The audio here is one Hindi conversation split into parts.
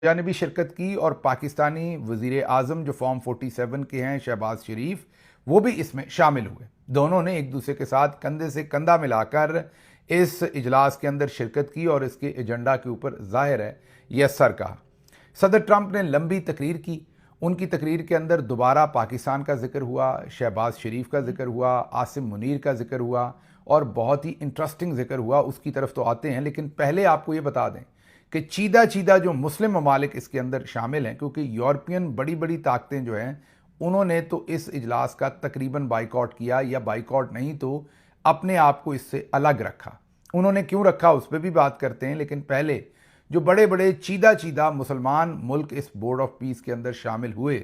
ने भी शिरकत की और पाकिस्तानी वज़ीर आज़म जो फॉर्म 47 के हैं शहबाज शरीफ, वो भी इसमें शामिल हुए। दोनों ने एक दूसरे के साथ कंधे से कंधा मिलाकर इस इजलास के अंदर शिरकत की और इसके एजेंडा के ऊपर ज़ाहिर है यस कहा। सदर ट्रंप ने लंबी तकरीर की। उनकी तकरीर के अंदर दोबारा पाकिस्तान का जिक्र हुआ, शहबाज शरीफ का जिक्र हुआ, आसिम मुनीर का जिक्र हुआ और बहुत ही इंटरेस्टिंग जिक्र हुआ। उसकी तरफ तो आते हैं, लेकिन पहले आपको ये बता दें कि चीदा चीदा जो मुस्लिम ममालिक इसके अंदर शामिल हैं, क्योंकि यूरोपियन बड़ी बड़ी ताकतें जो हैं उन्होंने तो इस इजलास का तकरीबन बाइकआउट किया, या बाइकआउट नहीं तो अपने आप को इससे अलग रखा। उन्होंने क्यों रखा उस पर भी बात करते हैं, लेकिन पहले जो बड़े बड़े चीदा चीदा मुसलमान मुल्क इस बोर्ड ऑफ पीस के अंदर शामिल हुए,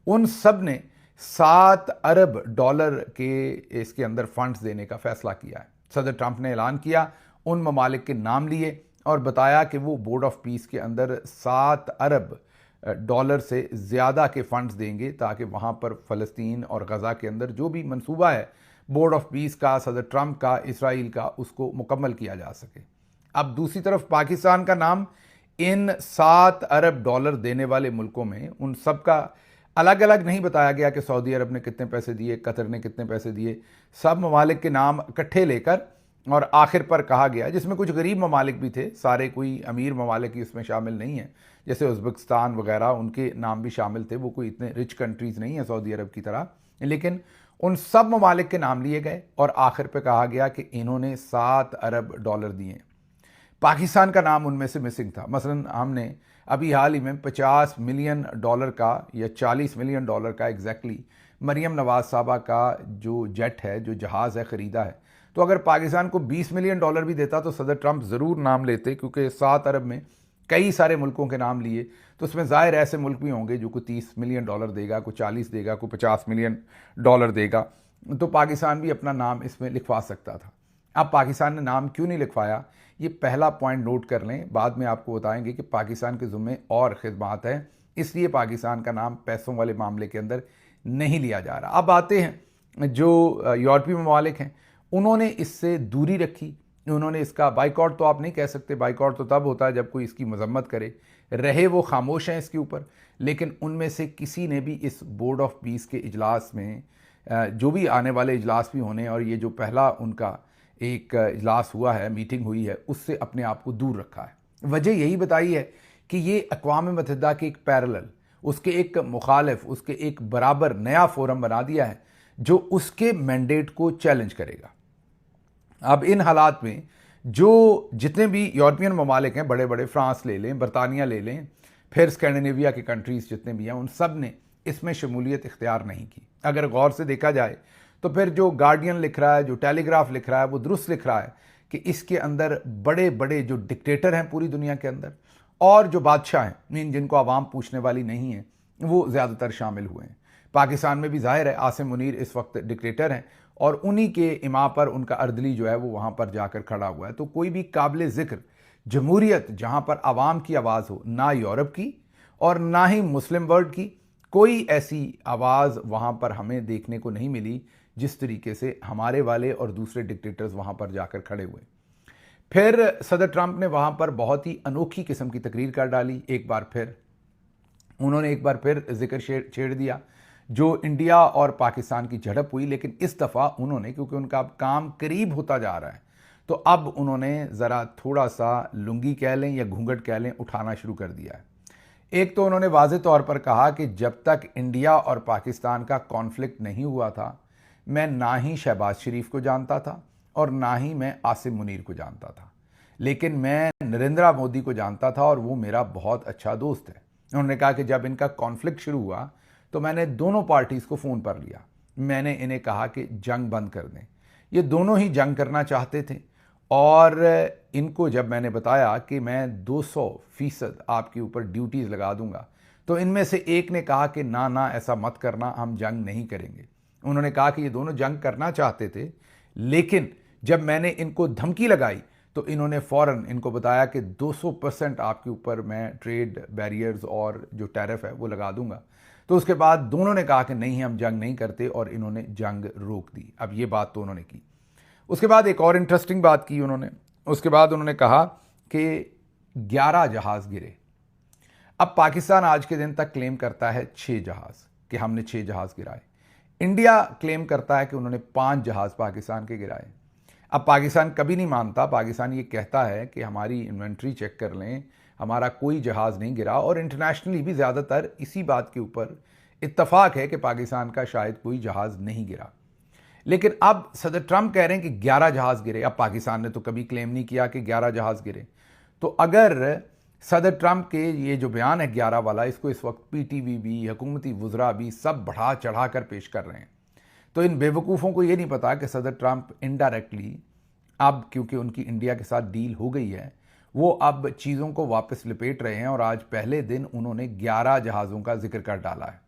उन सब ने 7 अरब डॉलर के इसके अंदर फंड्स देने का फैसला किया है। सदर ट्रंप ने ऐलान किया, उन ममालिक के नाम लिए और बताया कि वो बोर्ड ऑफ पीस के अंदर 7 अरब डॉलर से ज़्यादा के फंड्स देंगे ताकि वहाँ पर फ़लस्तीन और गज़ा के अंदर जो भी मंसूबा है बोर्ड ऑफ पीस का, सदर ट्रंप का, इसराइल का, उसको मुकम्मल किया जा सके। अब दूसरी तरफ पाकिस्तान का नाम इन 7 अरब डॉलर देने वाले मुल्कों में उन सब का अलग अलग नहीं बताया गया कि सऊदी अरब ने कितने पैसे दिए, कतर ने कितने पैसे दिए। सब ममालिक के नाम इकट्ठे लेकर और आखिर पर कहा गया, जिसमें कुछ गरीब ममालिक भी थे, सारे कोई अमीर ममालिक ही उसमें शामिल नहीं है, जैसे उज़्बेकिस्तान वगैरह, उनके नाम भी शामिल थे। वो कोई इतने रिच कंट्रीज़ नहीं है सऊदी अरब की तरह, लेकिन उन सब ममालिक के नाम लिए गए और आखिर पर कहा गया कि इन्होंने 7 अरब डॉलर दिए। पाकिस्तान का नाम उनमें से मिसिंग था। मसलन हमने अभी हाल ही में 50 मिलियन डॉलर का या 40 मिलियन डॉलर का एग्जैक्टली मरियम नवाज साहबा का जो जेट है, जो जहाज़ है, ख़रीदा है। तो अगर पाकिस्तान को 20 मिलियन डॉलर भी देता तो सदर ट्रंप ज़रूर नाम लेते, क्योंकि 7 अरब में कई सारे मुल्कों के नाम लिए, तो उसमें ज़ाहिर ऐसे मुल्क भी होंगे जो कोई 30 मिलियन डॉलर देगा, कोई 40 देगा, कोई 50 मिलियन डॉलर देगा, तो पाकिस्तान भी अपना नाम इसमें लिखवा सकता था। अब पाकिस्तान ने नाम क्यों नहीं लिखवाया, ये पहला पॉइंट नोट कर लें, बाद में आपको बताएंगे कि पाकिस्तान के ज़ुम्मे और खिदमात हैं, इसलिए पाकिस्तान का नाम पैसों वाले मामले के अंदर नहीं लिया जा रहा। अब आते हैं जो यूरोपीय ममालिक हैं, उन्होंने इससे दूरी रखी, उन्होंने इसका बाइकआउट तो आप नहीं कह सकते, बाइकआउट तो तब होता है जब कोई इसकी मजम्मत करे, रहे वो खामोश हैं इसके ऊपर, लेकिन उनमें से किसी ने भी इस बोर्ड ऑफ पीस के इजलास में, जो भी आने वाले इजलास भी होने और ये जो पहला उनका एक इजलास हुआ है, मीटिंग हुई है, उससे अपने आप को दूर रखा है। वजह यही बताई है कि ये अक़वाम मुत्तहिदा के एक पैरेलल, उसके एक मुखालिफ, उसके एक बराबर नया फोरम बना दिया है जो उसके मैंडेट को चैलेंज करेगा। अब इन हालात में जो जितने भी यूरोपियन ममालिक हैं, बड़े बड़े, फ्रांस ले लें, बरतानिया ले लें, फिर स्कैंडिनेविया के कंट्रीज़ जितने भी हैं, उन सब ने इसमें शमूलियत इख्तियार नहीं की। अगर गौर से देखा जाए तो फिर जो गार्डियन लिख रहा है, जो टेलीग्राफ लिख रहा है, वो दुरुस्त लिख रहा है कि इसके अंदर बड़े बड़े जो डिक्टेटर हैं पूरी दुनिया के अंदर और जो बादशाह हैं, जिनको आवाम पूछने वाली नहीं है, वो ज़्यादातर शामिल हुए हैं। पाकिस्तान में भी जाहिर है आसिम मुनीर इस वक्त डिक्टेटर हैं और उन्हीं के इमा पर उनका अर्दली जो है वो वहाँ पर जाकर खड़ा हुआ है। तो कोई भी काबिल ज़िक्र जमहूरियत जहाँ पर आवाम की आवाज़ हो, ना यूरोप की और ना ही मुस्लिम वर्ल्ड की, कोई ऐसी आवाज़ वहाँ पर हमें देखने को नहीं मिली जिस तरीके से हमारे वाले और दूसरे डिक्टेटर्स वहाँ पर जाकर खड़े हुए। फिर सदर ट्रंप ने वहाँ पर बहुत ही अनोखी किस्म की तकरीर कर डाली। एक बार फिर उन्होंने जिक्र छेड़ दिया जो इंडिया और पाकिस्तान की झड़प हुई, लेकिन इस दफ़ा उन्होंने, क्योंकि उनका अब काम करीब होता जा रहा है, तो अब उन्होंने ज़रा थोड़ा सा लुंगी कह लें या घूंघट कह लें, उठाना शुरू कर दिया है। एक तो उन्होंने वाज़े तौर पर कहा कि जब तक इंडिया और पाकिस्तान का कॉन्फ्लिक्ट नहीं हुआ था, मैं ना ही शहबाज शरीफ को जानता था और ना ही मैं आसिम मुनीर को जानता था, लेकिन मैं नरेंद्र मोदी को जानता था और वो मेरा बहुत अच्छा दोस्त है। उन्होंने कहा कि जब इनका कॉन्फ्लिक्ट शुरू हुआ तो मैंने दोनों पार्टीज़ को फ़ोन पर लिया, मैंने इन्हें कहा कि जंग बंद कर दें। ये दोनों ही जंग करना चाहते थे और इनको जब मैंने बताया कि मैं 200% आपके ऊपर ड्यूटीज़ लगा दूंगा, तो इनमें से एक ने कहा कि ना ना ऐसा मत करना, हम जंग नहीं करेंगे। उन्होंने कहा कि ये दोनों जंग करना चाहते थे, लेकिन जब मैंने इनको धमकी लगाई तो इन्होंने फ़ौरन इनको बताया कि 200% आपके ऊपर मैं ट्रेड बैरियर्स और जो टैरिफ है वो लगा दूंगा। तो उसके बाद दोनों ने कहा कि नहीं, हम जंग नहीं करते और इन्होंने जंग रोक दी। अब ये बात तो उन्होंने की। उसके बाद एक और इंटरेस्टिंग बात की उन्होंने। उसके बाद उन्होंने कहा कि 11 जहाज़ गिरे। अब पाकिस्तान आज के दिन तक क्लेम करता है 6 जहाज कि हमने 6 जहाज गिराए। इंडिया क्लेम करता है कि उन्होंने 5 जहाज पाकिस्तान के गिराए। अब पाकिस्तान कभी नहीं मानता। पाकिस्तान ये कहता है कि हमारी इन्वेंट्री चेक कर लें, हमारा कोई जहाज़ नहीं गिरा। और इंटरनेशनली भी ज़्यादातर इसी बात के ऊपर इत्तफाक है कि पाकिस्तान का शायद कोई जहाज़ नहीं गिरा। लेकिन अब सदर ट्रंप कह रहे हैं कि 11 जहाज़ गिरे। अब पाकिस्तान ने तो कभी क्लेम नहीं किया कि 11 जहाज़ गिरे। तो अगर सदर ट्रंप के ये जो बयान है 11 वाला, इसको इस वक्त पीटीवी भी, हुकूमती वुज़रा भी सब बढ़ा चढ़ा कर पेश कर रहे हैं, तो इन बेवकूफ़ों को ये नहीं पता कि सदर ट्रंप इनडायरेक्टली अब, क्योंकि उनकी इंडिया के साथ डील हो गई है, वो अब चीज़ों को वापस लपेट रहे हैं और आज पहले दिन उन्होंने 11 जहाज़ों का जिक्र कर डाला है।